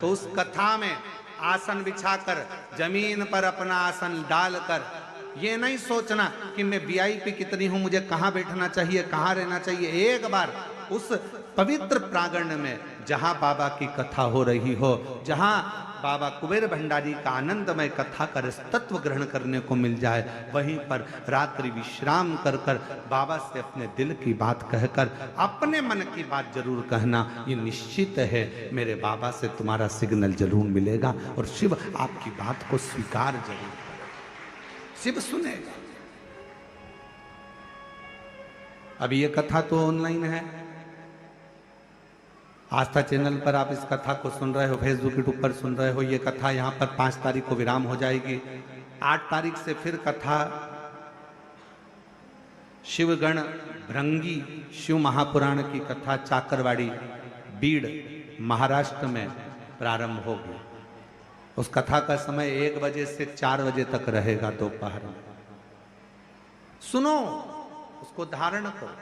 तो उस कथा में आसन बिछाकर जमीन पर अपना आसन डालकर ये नहीं सोचना कि मैं वीआईपी कितनी हूं, मुझे कहां बैठना चाहिए, कहां रहना चाहिए। एक बार उस पवित्र प्रांगण में जहां बाबा की कथा हो रही हो, जहां बाबा कुबेर भंडारी का आनंदमय कथा का तत्व ग्रहण करने को मिल जाए, वहीं पर रात्रि विश्राम कर कर बाबा से अपने दिल की बात कहकर अपने मन की बात जरूर कहना। ये निश्चित है मेरे बाबा से तुम्हारा सिग्नल जरूर मिलेगा और शिव आपकी बात को स्वीकार जरूर करेगा, शिव सुनेगा। अभी ये कथा तो ऑनलाइन है, आस्था चैनल पर आप इस कथा को सुन रहे हो, फेसबुक यूट्यूब पर सुन रहे हो। ये कथा यहाँ पर 5 तारीख को विराम हो जाएगी। 8 तारीख से फिर कथा शिवगण भृंगी शिव महापुराण की कथा चाकरवाड़ी बीड़ महाराष्ट्र में प्रारंभ होगी। उस कथा का समय 1 बजे से 4 बजे तक रहेगा दोपहर में। सुनो, उसको धारण करो।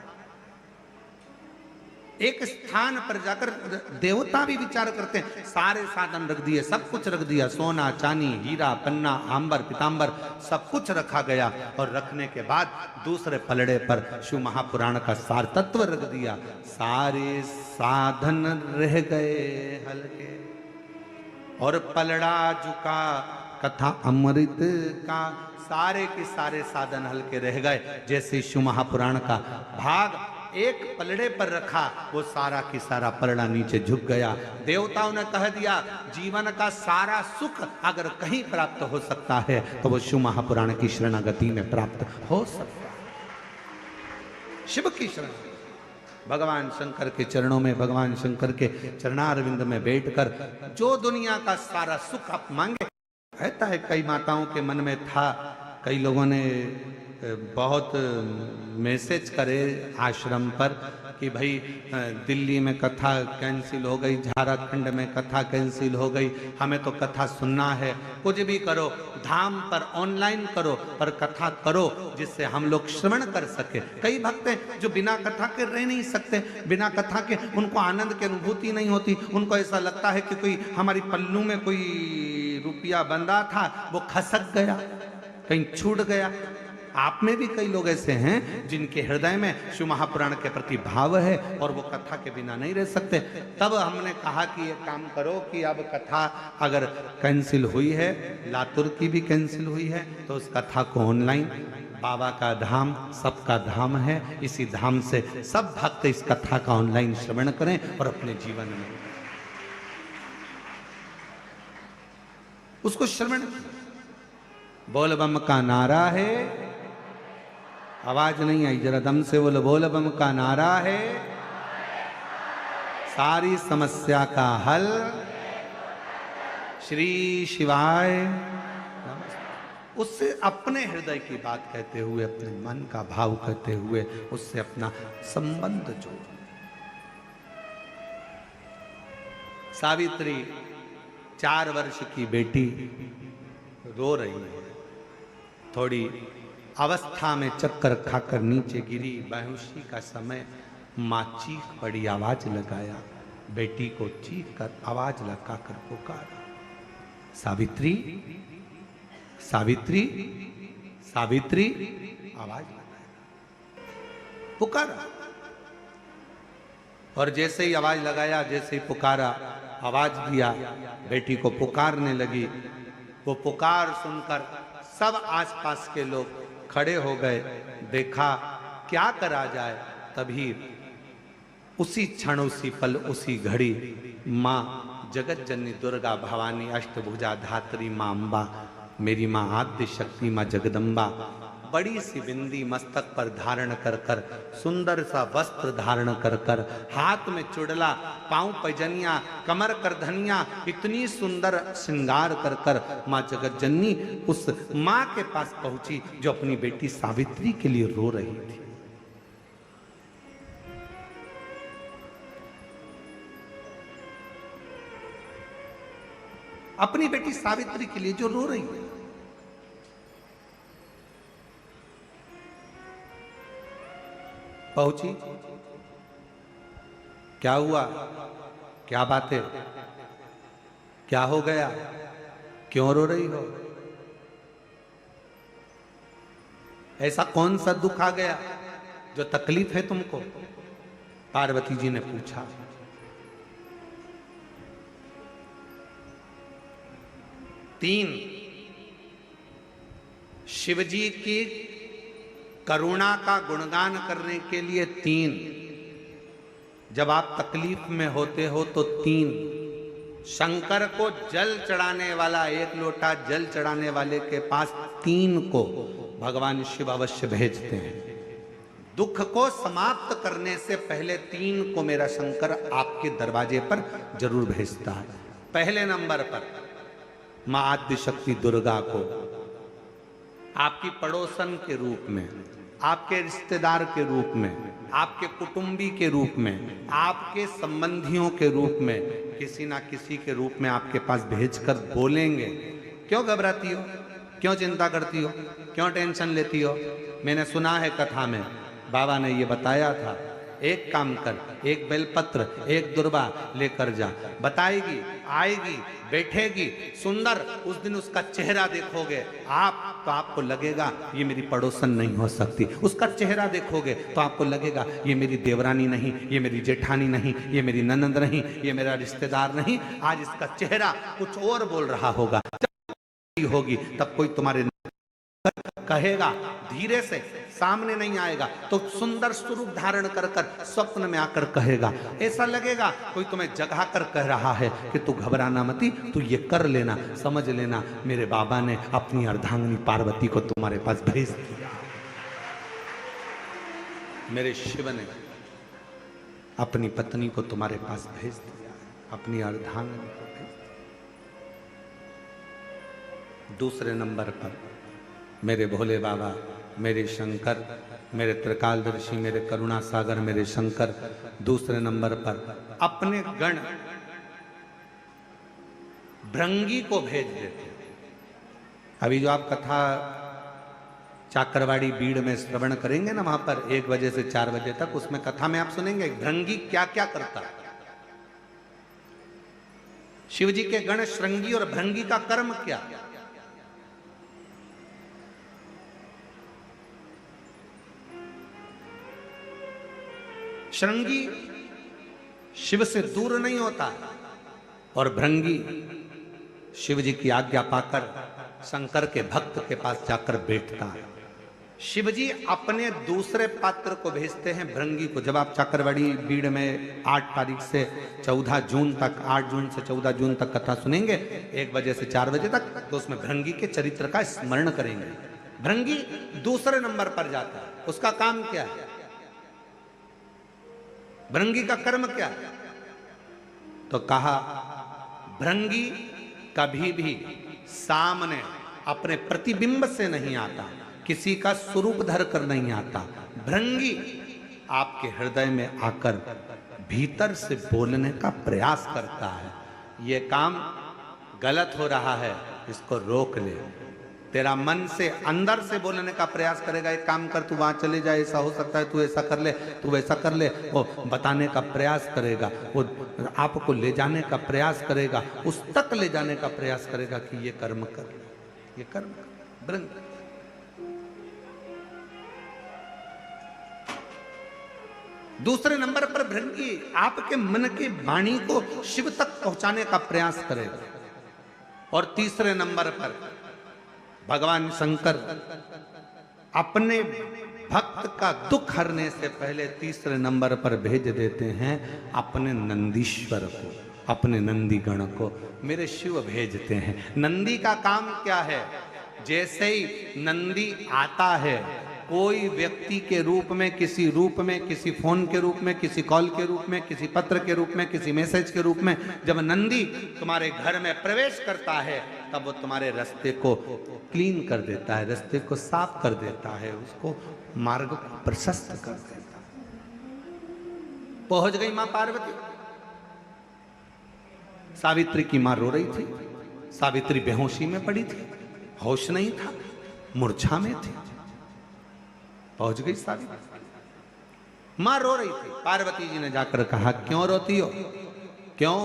एक स्थान पर जाकर देवता भी विचार करते हैं, सारे साधन रख दिए, सब कुछ रख दिया, सोना चांदी हीरा पन्ना आंबर पीतांबर सब कुछ रखा गया। और रखने के बाद दूसरे पलड़े पर शिव महापुराण का सार तत्व रख दिया। सारे साधन रह गए हल्के और पलड़ा झुका कथा अमृत का। सारे के सारे साधन हल्के रह गए। जैसे शिव महापुराण का भाग एक पलड़े पर रखा, वो सारा की सारा पलड़ा नीचे झुक गया। देवताओं ने कह दिया जीवन का सारा सुख अगर कहीं प्राप्त हो सकता है तो वो शिव महापुराण की शरणागति में प्राप्त हो सकता है। शिव की शरण, भगवान शंकर के चरणों में, भगवान शंकर के चरणारविंद में बैठकर जो दुनिया का सारा सुख आप मांगे। कहता है कई माताओं के मन में था, कई लोगों ने बहुत मैसेज करे आश्रम पर कि भाई दिल्ली में कथा कैंसिल हो गई, झारखंड में कथा कैंसिल हो गई, हमें तो कथा सुनना है। कुछ भी करो, धाम पर ऑनलाइन करो पर कथा करो जिससे हम लोग श्रवण कर सके। कई भक्त हैं जो बिना कथा के रह नहीं सकते, बिना कथा के उनको आनंद की अनुभूति नहीं होती। उनको ऐसा लगता है कि कोई हमारी पल्लू में कोई रुपया बंधा था, वो खसक गया, कहीं छूट गया। आप में भी कई लोग ऐसे हैं जिनके हृदय में शिव महापुराण के प्रति भाव है और वो कथा के बिना नहीं रह सकते। तब हमने कहा कि ये काम करो कि अब कथा अगर कैंसिल हुई है, लातूर की भी कैंसिल हुई है, तो उस कथा को ऑनलाइन, बाबा का धाम सबका धाम है, इसी धाम से सब भक्त इस कथा का ऑनलाइन श्रवण करें और अपने जीवन में उसको श्रवण। बोल बम का नारा है, आवाज नहीं आई, जरा दम से बोलो। बोल बम का नारा है, सारी समस्या का हल श्री शिवाय। उससे अपने हृदय की बात कहते हुए, अपने मन का भाव कहते हुए उससे अपना संबंध जोड़ो। सावित्री 4 वर्ष की बेटी रो रही है, थोड़ी अवस्था में चक्कर खाकर नीचे गिरी। बेहोशी का समय माँ चीख पड़ी, आवाज लगाया, बेटी को चीख कर आवाज लगाकर पुकारा, सावित्री सावित्री सावित्री। आवाज लगाया, पुकारा। और जैसे ही आवाज लगाया, जैसे ही पुकारा, आवाज दिया, बेटी को पुकारने लगी। वो पुकार सुनकर सब आसपास के लोग खड़े हो गए। देखा क्या करा जाए। तभी उसी क्षण, उसी पल, उसी घड़ी माँ जगत जननी दुर्गा भवानी अष्टभुजा धात्री माँ अम्बा, मेरी माँ आद्य शक्ति माँ जगदम्बा, बड़ी सी बिंदी मस्तक पर धारण कर कर, सुंदर सा वस्त्र धारण कर कर, हाथ में चुड़ला, पांव पैजनिया, कमर करधनिया, इतनी सुंदर श्रृंगार कर कर माँ जगत जननी उस माँ के पास पहुंची जो अपनी बेटी सावित्री के लिए रो रही थी। अपनी बेटी सावित्री के लिए जो रो रही है। पहुंची, क्या हुआ, क्या बात है? क्या हो गया, क्यों रो रही हो? ऐसा कौन सा दुख आ गया जो तकलीफ है तुमको? पार्वती जी ने पूछा। तीन, शिवजी की करुणा का गुणगान करने के लिए तीन, जब आप तकलीफ में होते हो तो तीन, शंकर को जल चढ़ाने वाला, एक लोटा जल चढ़ाने वाले के पास तीन को भगवान शिव अवश्य भेजते हैं। दुख को समाप्त करने से पहले तीन को मेरा शंकर आपके दरवाजे पर जरूर भेजता है। पहले नंबर पर मां आद्य शक्ति दुर्गा को आपकी पड़ोसन के रूप में, आपके रिश्तेदार के रूप में, आपके कुटुंबी के रूप में, आपके संबंधियों के रूप में, किसी ना किसी के रूप में आपके पास भेजकर बोलेंगे, क्यों घबराती हो, क्यों चिंता करती हो, क्यों टेंशन लेती हो? मैंने सुना है कथा में, बाबा ने ये बताया था, एक काम कर, एक बेलपत्र, एक दुर्वा लेकर जा, बताएगी, आएगी, बैठेगी, सुंदर, उस दिन उसका चेहरा देखोगे आप तो आपको लगेगा ये मेरी पड़ोसन नहीं हो सकती। उसका चेहरा देखोगे तो आपको लगेगा ये मेरी देवरानी नहीं, ये मेरी जेठानी नहीं, ये मेरी ननंद नहीं, ये मेरा रिश्तेदार नहीं। आज इसका चेहरा कुछ और बोल रहा होगा। जब होगी तब कोई तुम्हारे कहेगा, धीरे से, सामने नहीं आएगा तो सुंदर स्वरूप धारण कर कर स्वप्न में आकर कहेगा। ऐसा लगेगा कोई तुम्हें जगा कर कह रहा है कि तू घबराना मती, तू ये कर लेना, समझ लेना मेरे बाबा ने अपनी अर्धांगिनी पार्वती को तुम्हारे पास भेज दिया, मेरे शिव ने अपनी पत्नी को तुम्हारे पास भेज दिया, अपनी अर्धांगिनी को भेज दिया। दूसरे नंबर पर मेरे भोले बाबा, मेरे शंकर, मेरे त्रिकालदर्शी, मेरे करुणा सागर, मेरे शंकर दूसरे नंबर पर अपने गण भृंगी को भेज देते। अभी जो आप कथा चाकरवाड़ी बीड़ में श्रवण करेंगे ना, वहां पर 1 बजे से 4 बजे तक, उसमें कथा में आप सुनेंगे भृंगी क्या क्या करता है। शिवजी के गण श्रृंगी और भृंगी का कर्म क्या? श्रृंगी शिव से दूर नहीं होता और भृंगी शिव जी की आज्ञा पाकर शंकर के भक्त के पास जाकर बैठता है। शिव जी अपने दूसरे पात्र को भेजते हैं भृंगी को। जब आप चाकरवाड़ी बीड़ में 8 तारीख से 14 जून तक, 8 जून से 14 जून तक कथा सुनेंगे 1 बजे से 4 बजे तक, तो उसमें भृंगी के चरित्र का स्मरण करेंगे। भृंगी दूसरे नंबर पर जाता है। उसका काम क्या है? भृंगी का कर्म क्या है? तो कहा भृंगी कभी भी सामने अपने प्रतिबिंब से नहीं आता, किसी का स्वरूप धर कर नहीं आता। भृंगी आपके हृदय में आकर भीतर से बोलने का प्रयास करता है। ये काम गलत हो रहा है, इसको रोक ले। तेरा मन से अंदर से बोलने का प्रयास करेगा, एक काम कर, तू वहां चले जाए, ऐसा हो सकता है, तू ऐसा कर ले, तू वैसा कर ले। वो बताने का प्रयास करेगा, वो आपको ले जाने का प्रयास करेगा, उस तक ले जाने का प्रयास करेगा कि ये कर्म कर, ये कर्म कर। भृंग दूसरे नंबर पर भृंगी आपके मन की वाणी को शिव तक पहुंचाने का प्रयास करेगा। और तीसरे नंबर पर भगवान शंकर अपने भक्त का दुख हरने से पहले तीसरे नंबर पर भेज देते हैं अपने नंदीश्वर को, अपने नंदी गण को मेरे शिव भेजते हैं। नंदी का काम क्या है? जैसे ही नंदी आता है, कोई व्यक्ति के रूप में, किसी रूप में, किसी फोन के रूप में, किसी कॉल के रूप में, किसी पत्र के रूप में, किसी मैसेज के रूप में, जब नंदी तुम्हारे घर में प्रवेश करता है तब वो तुम्हारे रास्ते को क्लीन कर देता है, रास्ते को साफ कर देता है, उसको मार्ग को प्रशस्त कर देता है। पहुंच गई मां पार्वती। सावित्री की मां रो रही थी। सावित्री बेहोशी में पड़ी थी, होश नहीं था, मूर्छा में थी। पहुंच गई सावित्री, मां रो रही थी। पार्वती जी ने जाकर कहा, क्यों रोती हो? क्यों,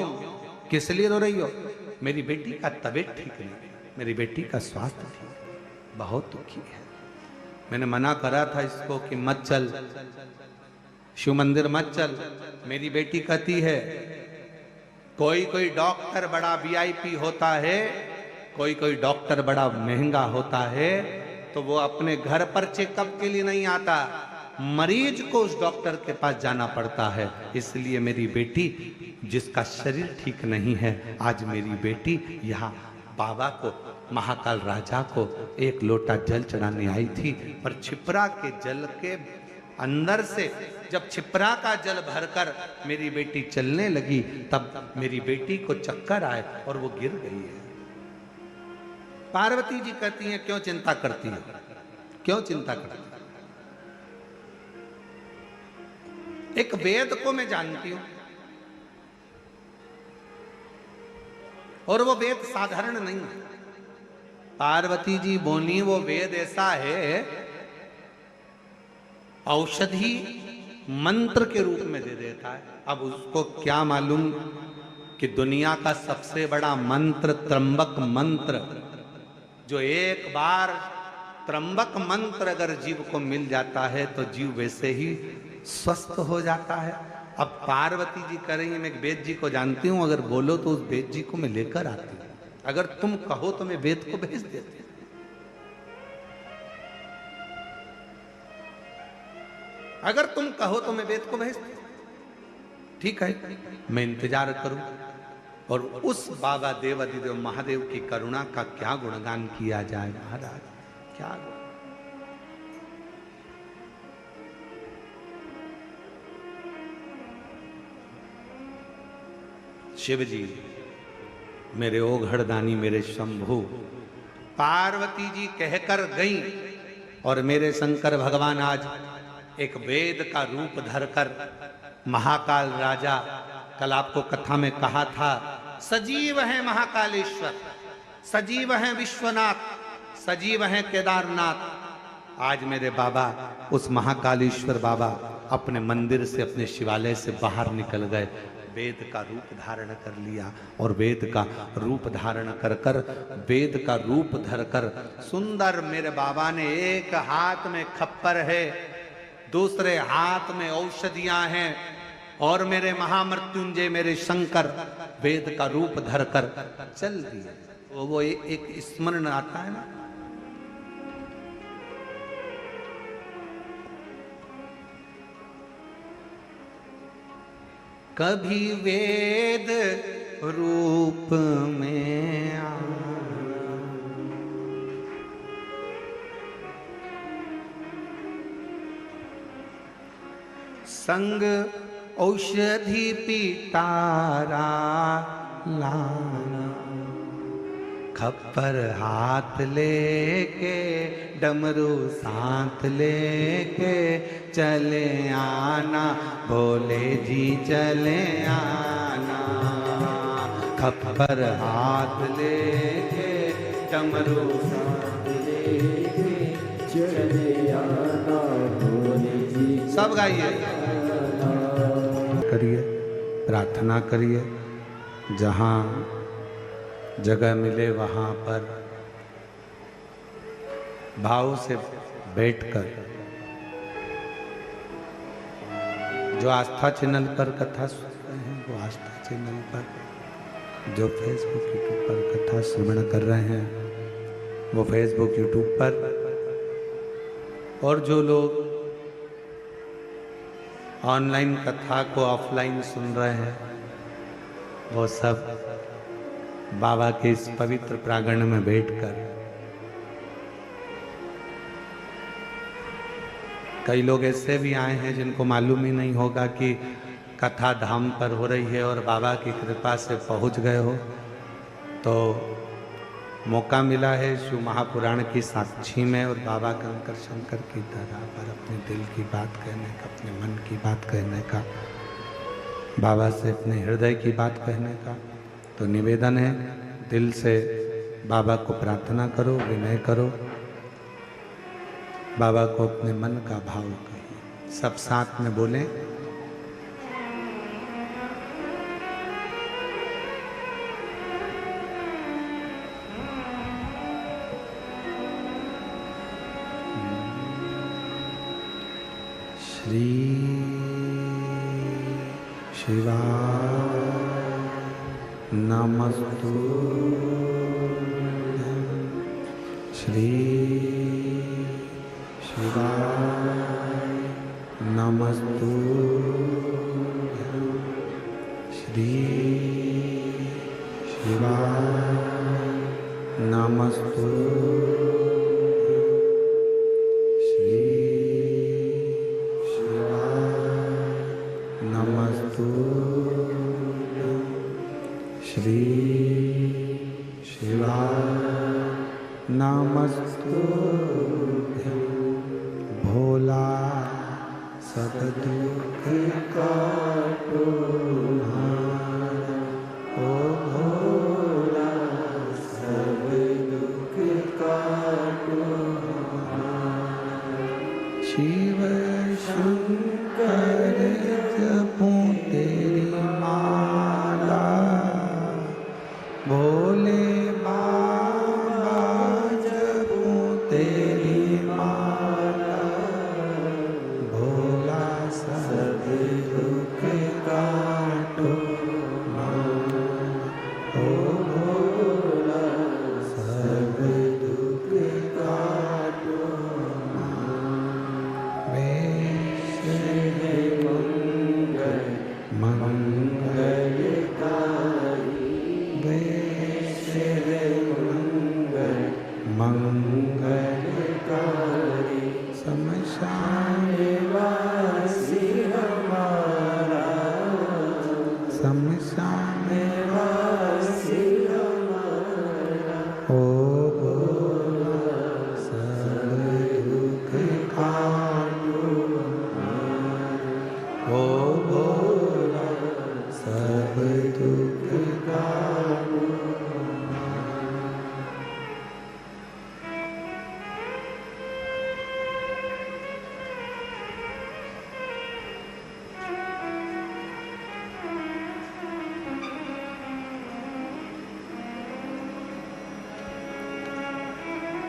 किस लिए रो रही हो? मेरी बेटी का तबीयत ठीक नहीं है, मेरी बेटी का स्वास्थ्य ठीक है, बहुत दुखी है। मैंने मना करा था इसको कि मत चल, शिव मंदिर मत चल। मेरी बेटी कहती है कोई कोई डॉक्टर बड़ा वीआईपी होता है, कोई कोई डॉक्टर बड़ा महंगा होता है, तो वो अपने घर पर चेकअप के लिए नहीं आता, मरीज को उस डॉक्टर के पास जाना पड़ता है। इसलिए मेरी बेटी, जिसका शरीर ठीक नहीं है, आज मेरी बेटी यहाँ बाबा को, महाकाल राजा को एक लोटा जल चढ़ाने आई थी। पर छिपरा के जल के अंदर से जब छिपरा का जल भरकर मेरी बेटी चलने लगी, तब मेरी बेटी को चक्कर आए और वो गिर गई है। पार्वती जी कहती हैं क्यों चिंता करती है, क्यों चिंता करती है? एक वेद को मैं जानती हूं, और वो वेद साधारण नहीं है। पार्वती जी बोली वो वेद ऐसा है, औषधि मंत्र के रूप में दे देता है। अब उसको क्या मालूम कि दुनिया का सबसे बड़ा मंत्र त्र्यंबक मंत्र, जो एक बार त्र्यंबक मंत्र अगर जीव को मिल जाता है तो जीव वैसे ही स्वस्थ हो जाता है। अब पार्वती जी कह रही है मैं वेद जी को जानती हूं, अगर बोलो तो उस वेद जी को मैं लेकर आती हूं, अगर तुम कहो तो मैं वेद को भेज देती हूं। अगर तुम कहो तो मैं वेद को भेज दूं, ठीक है, मैं इंतजार करूं। और उस बाबा देवाधिदेव महादेव की करुणा का क्या गुणगान किया जाए महाराज, क्या शिव जी मेरे ओघड़दानी, मेरे शंभु। पार्वती जी कहकर गई और मेरे शंकर भगवान आज एक वेद का रूप धरकर, महाकाल राजा, कल आपको कथा में कहा था, सजीव है महाकालेश्वर, सजीव है विश्वनाथ, सजीव है केदारनाथ। आज मेरे बाबा, उस महाकालेश्वर बाबा अपने मंदिर से, अपने शिवालय से बाहर निकल गए, वेद का रूप धारण कर लिया। और वेद का रूप धारण कर कर, वेद का रूप धरकर सुंदर मेरे बाबा ने, एक हाथ में खप्पर है, दूसरे हाथ में औषधियां हैं, और मेरे महामृत्युंजय मेरे शंकर वेद का रूप धरकर चल दिए। वो एक स्मरण आता है ना, कभी वेद रूप में आ, संग औषधि पितारा लाना, खप्पर हाथ लेके, डमरू साथ लेके चले आना, भोले जी चले आना। खप्पर हाथ लेके, डमरू साथ लेके चले आना, भोले जी। सब गाइए, करिए, प्रार्थना करिए, जहाँ जगह मिले वहाँ पर भाव से बैठकर, जो आस्था चैनल पर कथा सुन रहे हैं वो आस्था चैनल पर, जो फेसबुक यूट्यूब पर कथा श्रवण कर रहे हैं वो फेसबुक यूट्यूब पर, और जो लोग ऑनलाइन कथा को ऑफलाइन सुन रहे हैं वो सब बाबा के इस पवित्र प्रांगण में बैठकर, कई लोग ऐसे भी आए हैं जिनको मालूम ही नहीं होगा कि कथा धाम पर हो रही है और बाबा की कृपा से पहुंच गए हो, तो मौका मिला है शिव महापुराण की साक्षी में और बाबा कंकर शंकर की धरा पर अपने दिल की बात कहने का, अपने मन की बात कहने का, बाबा से अपने हृदय की बात कहने का। तो निवेदन है, दिल से बाबा को प्रार्थना करो, विनय करो, बाबा को अपने मन का भाव कहिए। सब साथ में बोलें, श्री शिवाय नमस्तुभ्यं श्री शिवाय नमस्तुभ्यं श्री शिवाय नमस्तुभ्यं श्री शिवाय नमस्तुभ्यं श्री शिवाय नमस्तुभ्यं भोला सब दुख काटो हारा, ओ भोला सब दुख काटो हारा। शिव शंकर जपूं तेरी माला, भोले बाबा जपूं तेरी माला, भोला सब दुख काटो माला, ओ भोला सब दुख काटो माला। वेश है मंगलकारी, वेश है मंगलकारी, शमशान वासी हमारा, शमशान वासी हमारा, ओ भोला सब दुख काटो हमारा, ओ भोला सब दुख काटो।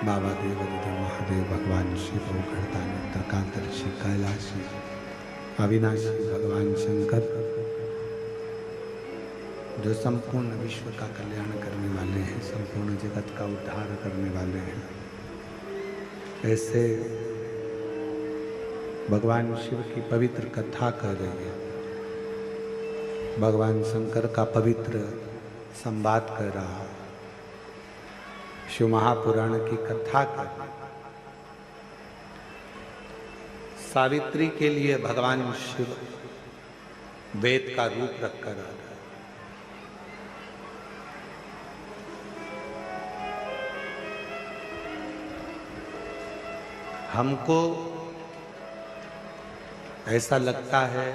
बाबा देवादिदेव महादेव भगवान शिव भूगर्तानंद कांतर्षि कैलाशी अविनाशी भगवान शंकर जो संपूर्ण विश्व का कल्याण करने वाले हैं, संपूर्ण जगत का उद्धार करने वाले हैं, ऐसे भगवान शिव की पवित्र कथा कर रही है, भगवान शंकर का पवित्र संवाद कर रहा है, शिव महापुराण की कथा कर। सावित्री के लिए भगवान शिव वेद का रूप रखकर आ रहा है। हमको ऐसा लगता है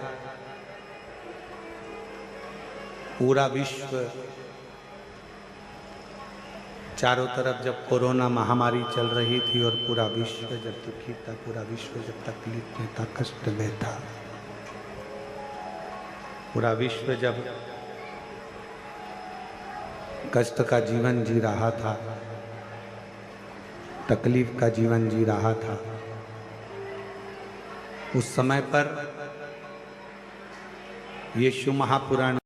पूरा विश्व चारों तरफ जब कोरोना महामारी चल रही थी और पूरा विश्व जब दुखी था, पूरा विश्व जब तकलीफ में था, कष्ट में था, पूरा विश्व जब कष्ट का जीवन जी रहा था, तकलीफ का जीवन जी रहा था, उस समय पर ये शिव महापुराण